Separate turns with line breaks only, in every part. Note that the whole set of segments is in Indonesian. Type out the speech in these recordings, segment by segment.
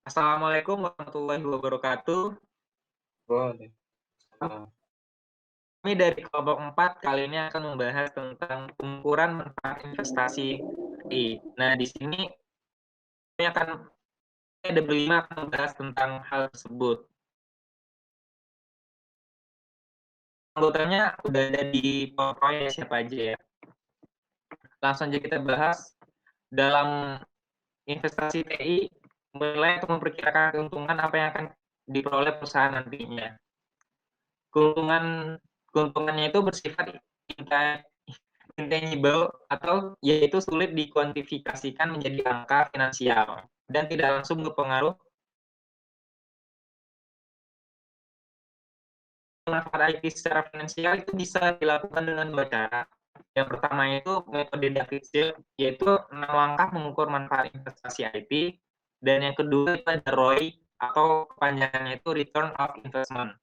Assalamualaikum warahmatullahi wabarakatuh.
Boleh. Nah,
Kami dari kelompok 4 kali ini akan membahas tentang pengukuran manfaat investasi I. Nah, di sini kami akan ada berlima akan membahas tentang hal tersebut. Anggotanya udah ada di PowerPoint ya, siapa aja ya. Langsung aja kita bahas. Dalam investasi TI, menilai atau memperkirakan keuntungan apa yang akan diperoleh perusahaan nantinya. Keuntungan keuntungannya itu bersifat intangible atau yaitu sulit dikuantifikasikan menjadi angka finansial dan tidak langsung berpengaruh. Manfaat IT secara finansial itu bisa dilakukan dengan 2 cara. Yang pertama itu metode Davidson, yaitu 6 langkah mengukur manfaat investasi IT, dan yang kedua itu ada ROI atau kepanjangannya itu Return of Investment.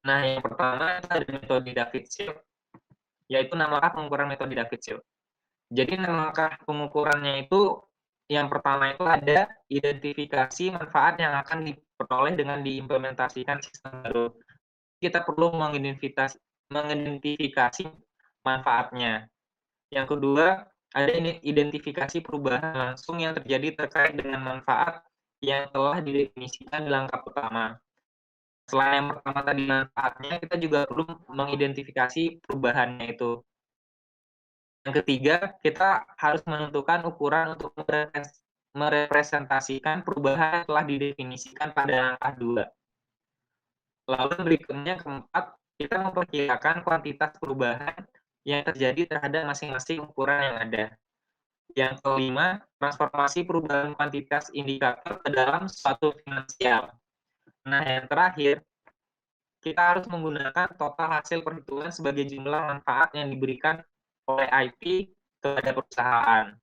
Nah, yang pertama itu ada metode Davidson, yaitu 6 langkah pengukuran metode Davidson. Jadi langkah pengukurannya itu, yang pertama itu ada identifikasi manfaat yang akan diperoleh dengan diimplementasikan sistem baru. Kita perlu mengidentifikasi manfaatnya. Yang kedua, ada identifikasi perubahan langsung yang terjadi terkait dengan manfaat yang telah didefinisikan di langkah pertama. Selain yang pertama tadi manfaatnya, kita juga perlu mengidentifikasi perubahannya itu. Yang ketiga, kita harus menentukan ukuran untuk merepresentasikan perubahan yang telah didefinisikan pada langkah 2. Lalu berikutnya keempat, kita memperkirakan kuantitas perubahan yang terjadi terhadap masing-masing ukuran yang ada. Yang kelima, transformasi perubahan kuantitas indikator ke dalam suatu finansial. Nah, yang terakhir, kita harus menggunakan total hasil perhitungan sebagai jumlah manfaat yang diberikan oleh IT kepada perusahaan.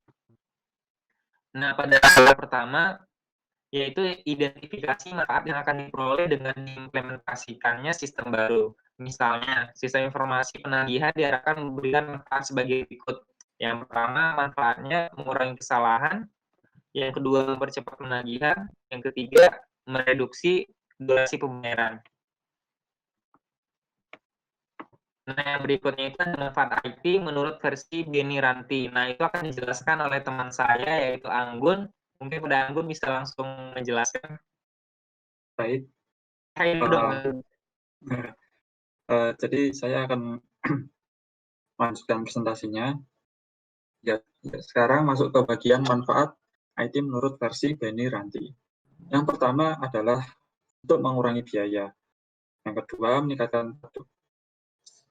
Nah, pada tahap pertama, yaitu identifikasi manfaat yang akan diperoleh dengan diimplementasikannya sistem baru. Misalnya, sistem informasi penagihan diharapkan memberikan manfaat sebagai berikut. Yang pertama, manfaatnya mengurangi kesalahan. Yang kedua, mempercepat penagihan. Yang ketiga, mereduksi durasi pembayaran. Nah, yang berikutnya itu ada manfaat IT menurut versi Beni Ranti. Nah, itu akan dijelaskan oleh teman saya, yaitu Anggun. Mungkin pada Anggun bisa langsung menjelaskan.
baik,
Hai dong.
eee, jadi saya akan melanjutkan presentasinya. Ya, sekarang masuk ke bagian manfaat IT menurut versi Beni Ranti. Yang pertama adalah untuk mengurangi biaya. Yang kedua, meningkatkan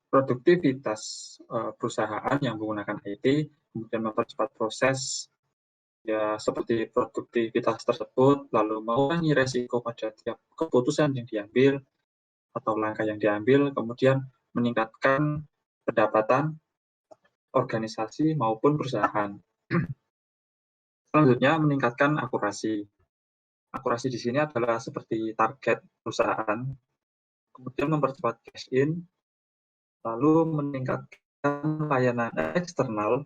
produktivitas, perusahaan yang menggunakan IT, kemudian mempercepat proses, ya seperti produktivitas tersebut, lalu mengurangi resiko pada tiap keputusan yang diambil atau langkah yang diambil, kemudian meningkatkan pendapatan organisasi maupun perusahaan. Selanjutnya, meningkatkan akurasi. Akurasi di sini adalah seperti target perusahaan, kemudian mempercepat cash in, lalu meningkatkan layanan eksternal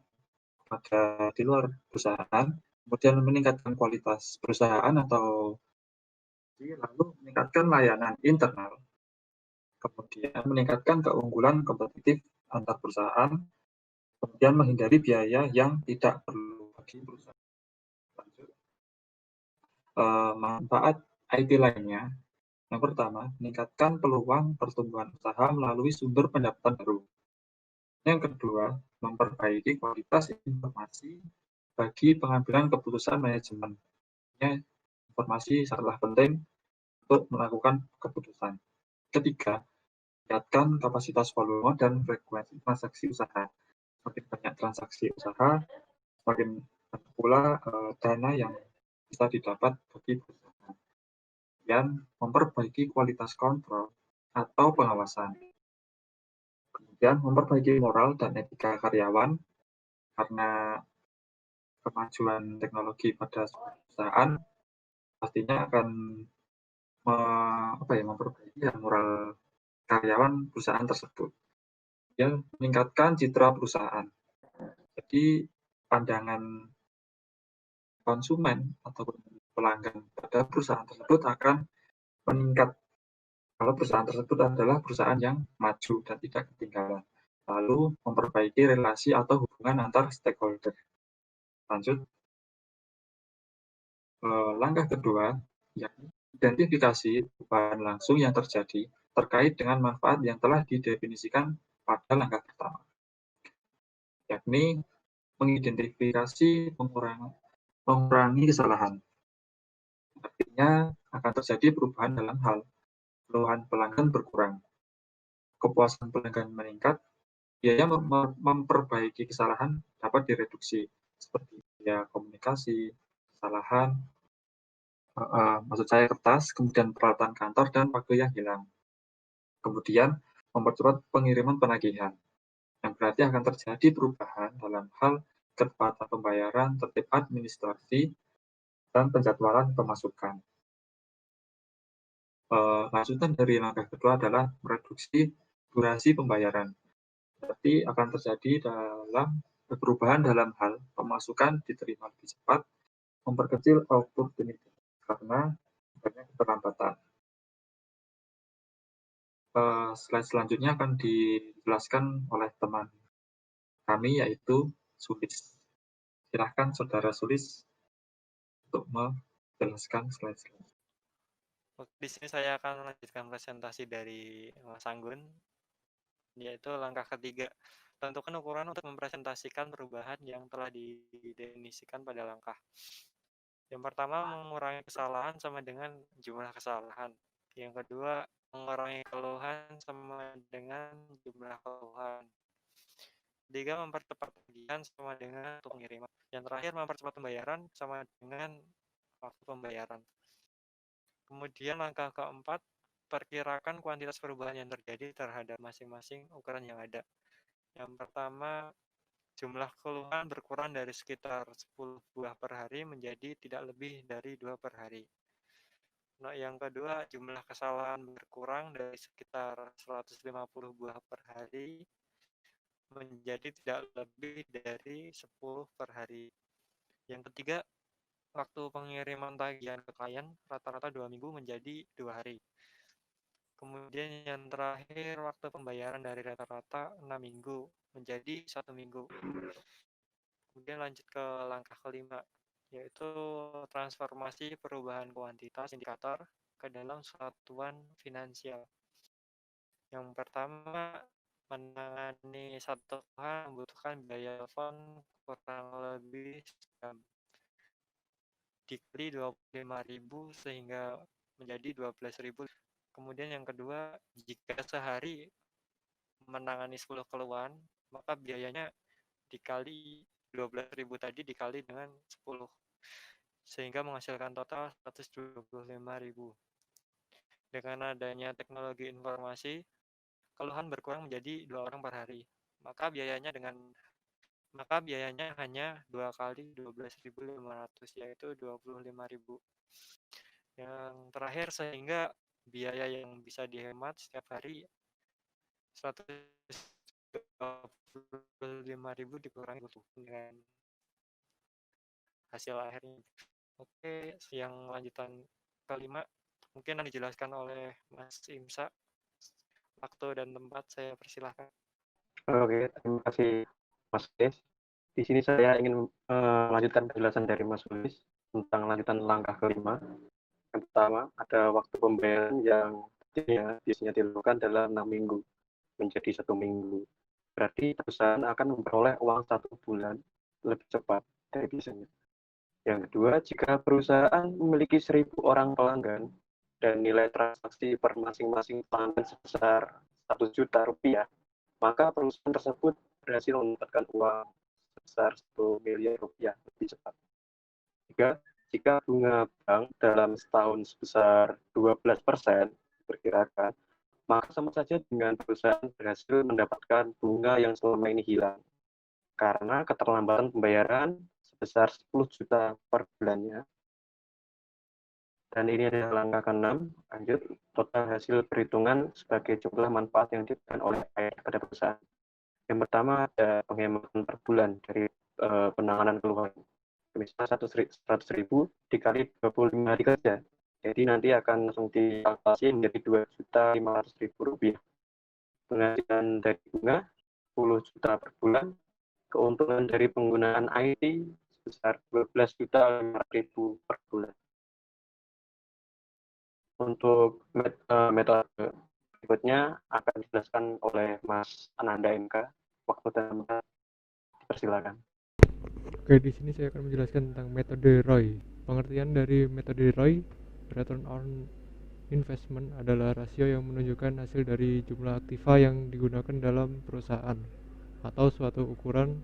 pada di luar perusahaan, kemudian meningkatkan kualitas perusahaan atau lalu meningkatkan layanan internal, kemudian meningkatkan keunggulan kompetitif antar perusahaan, kemudian menghindari biaya yang tidak perlu bagi perusahaan. Lanjut, manfaat IT lainnya, yang pertama, meningkatkan peluang pertumbuhan usaha melalui sumber pendapatan baru. Yang kedua, memperbaiki kualitas informasi bagi pengambilan keputusan manajemen. Informasi sangatlah penting untuk melakukan keputusan. Ketiga, meningkatkan kapasitas volume dan frekuensi transaksi usaha. Semakin banyak transaksi usaha, semakin banyak pula dana yang bisa didapat bagi perusahaan. Dan memperbaiki kualitas kontrol atau pengawasan. Kemudian memperbaiki moral dan etika karyawan karena kemajuan teknologi pada perusahaan pastinya akan memperbaiki moral karyawan perusahaan tersebut. Ya, meningkatkan citra perusahaan. Jadi pandangan konsumen ataupun pelanggan pada perusahaan tersebut akan meningkat kalau perusahaan tersebut adalah perusahaan yang maju dan tidak ketinggalan. Lalu memperbaiki relasi atau hubungan antar stakeholder. Lanjut, langkah kedua, yakni identifikasi perubahan langsung yang terjadi terkait dengan manfaat yang telah didefinisikan pada langkah pertama, yakni mengidentifikasi mengurangi kesalahan. Artinya akan terjadi perubahan dalam hal keluhan pelanggan berkurang, kepuasan pelanggan meningkat, biaya memperbaiki kesalahan dapat direduksi, seperti biaya komunikasi, kesalahan, maksud saya kertas, kemudian peralatan kantor, dan waktu yang hilang. Kemudian mempercepat pengiriman penagihan, yang berarti akan terjadi perubahan dalam hal kecepatan pembayaran, tertib administrasi, dan penjadwalan pemasukan. Lanjutan dari langkah kedua adalah mereduksi durasi pembayaran. Berarti akan terjadi dalam perubahan dalam hal pemasukan diterima lebih cepat, memperkecil opportunity karena adanya keterlambatan. Slide selanjutnya akan dijelaskan oleh teman kami, yaitu Sulis. Silahkan Saudara Sulis untuk menjelaskan slide selanjutnya.
Di sini saya akan melanjutkan presentasi dari Mas Anggun, yaitu langkah ketiga. Tentukan ukuran untuk mempresentasikan perubahan yang telah didefinisikan pada langkah. Yang pertama, mengurangi kesalahan sama dengan jumlah kesalahan. Yang kedua, mengurangi keluhan sama dengan jumlah keluhan. Ketiga, mempercepat tagihan sama dengan waktu pengiriman. Yang terakhir, mempercepat pembayaran sama dengan waktu pembayaran. Kemudian langkah keempat, perkirakan kuantitas perubahan yang terjadi terhadap masing-masing ukuran yang ada. Yang pertama, jumlah keluhan berkurang dari sekitar 10 buah per hari menjadi tidak lebih dari 2 per hari. Nah, yang kedua, jumlah kesalahan berkurang dari sekitar 150 buah per hari menjadi tidak lebih dari 10 per hari. Yang ketiga, waktu pengiriman tagihan ke klien rata-rata 2 minggu menjadi 2 hari. Kemudian yang terakhir, waktu pembayaran dari rata-rata 6 minggu menjadi 1 minggu. Kemudian lanjut ke langkah kelima, yaitu transformasi perubahan kuantitas indikator ke dalam satuan finansial. Yang pertama, menangani satu keluhan membutuhkan biaya telepon kurang lebih dikali 25.000 sehingga menjadi 12.000. Kemudian yang kedua, jika sehari menangani 10 keluhan, maka biayanya dikali 12.000 tadi dikali dengan 10 sehingga menghasilkan total 125.000. Dengan adanya teknologi informasi, keluhan berkurang menjadi 2 orang per hari. Maka biayanya hanya 2 kali 12.500, yaitu 25.000. Yang terakhir, sehingga biaya yang bisa dihemat setiap hari 125.000 dikurangi dengan hasil akhirnya. Oke, yang lanjutan kelima mungkin yang dijelaskan oleh Mas Imsa. Waktu dan tempat saya persilahkan.
Oke, terima kasih Mas Des. Di sini saya ingin melanjutkan penjelasan dari Mas Sulis tentang lanjutan langkah kelima. Yang pertama, ada waktu pembayaran yang biasanya dilakukan dalam 6 minggu menjadi 1 minggu. Berarti perusahaan akan memperoleh uang 1 bulan lebih cepat dari biasanya. Yang kedua, jika perusahaan memiliki 1.000 orang pelanggan dan nilai transaksi per masing-masing pelanggan sebesar 1 juta rupiah, maka perusahaan tersebut berhasil mendapatkan uang sebesar 1 miliar rupiah lebih cepat. Tiga, jika bunga bank dalam setahun sebesar 12% diperkirakan, maka sama saja dengan perusahaan berhasil mendapatkan bunga yang selama ini hilang. Karena keterlambatan pembayaran sebesar 10 juta per bulannya. Dan ini adalah langkah ke-6, lanjut, total hasil perhitungan sebagai jumlah manfaat yang diberikan oleh pada perusahaan. Yang pertama ada penghematan per bulan dari penanganan keluhan. misal 100.000 dikali 25 hari kerja. Jadi nanti akan langsung dikalkulasi menjadi Rp2.500.000. Penghasilan dari bunga 10 juta per bulan, keuntungan dari penggunaan IT sebesar 12.500.000 per bulan. Untuk metode berikutnya akan dijelaskan oleh Mas Ananda MK. Waktu dan tempat dipersilakan.
Oke, di sini saya akan menjelaskan tentang metode ROI. Pengertian dari metode ROI, Return on Investment, adalah rasio yang menunjukkan hasil dari jumlah aktiva yang digunakan dalam perusahaan atau suatu ukuran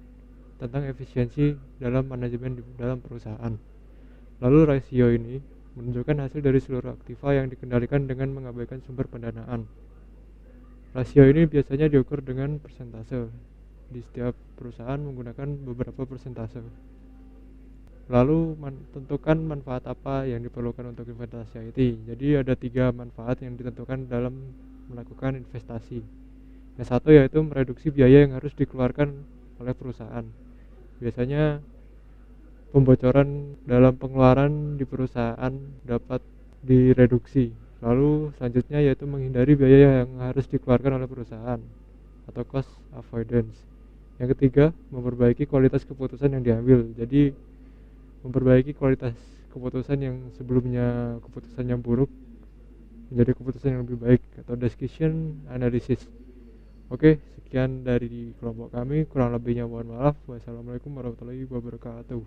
tentang efisiensi dalam manajemen di dalam perusahaan. Lalu rasio ini menunjukkan hasil dari seluruh aktiva yang dikendalikan dengan mengabaikan sumber pendanaan. Rasio ini biasanya diukur dengan persentase. Di setiap perusahaan menggunakan beberapa persentase. Lalu tentukan manfaat apa yang diperlukan untuk investasi IT. Jadi ada 3 manfaat yang ditentukan dalam melakukan investasi. Yang satu yaitu mereduksi biaya yang harus dikeluarkan oleh perusahaan. Biasanya pembocoran dalam pengeluaran di perusahaan dapat direduksi. Lalu selanjutnya yaitu menghindari biaya yang harus dikeluarkan oleh perusahaan atau cost avoidance. Yang ketiga, memperbaiki kualitas keputusan yang diambil. Jadi memperbaiki kualitas keputusan yang sebelumnya keputusan yang buruk menjadi keputusan yang lebih baik atau decision analysis. Oke, sekian dari kelompok kami. Kurang lebihnya mohon maaf. Wassalamualaikum warahmatullahi wabarakatuh.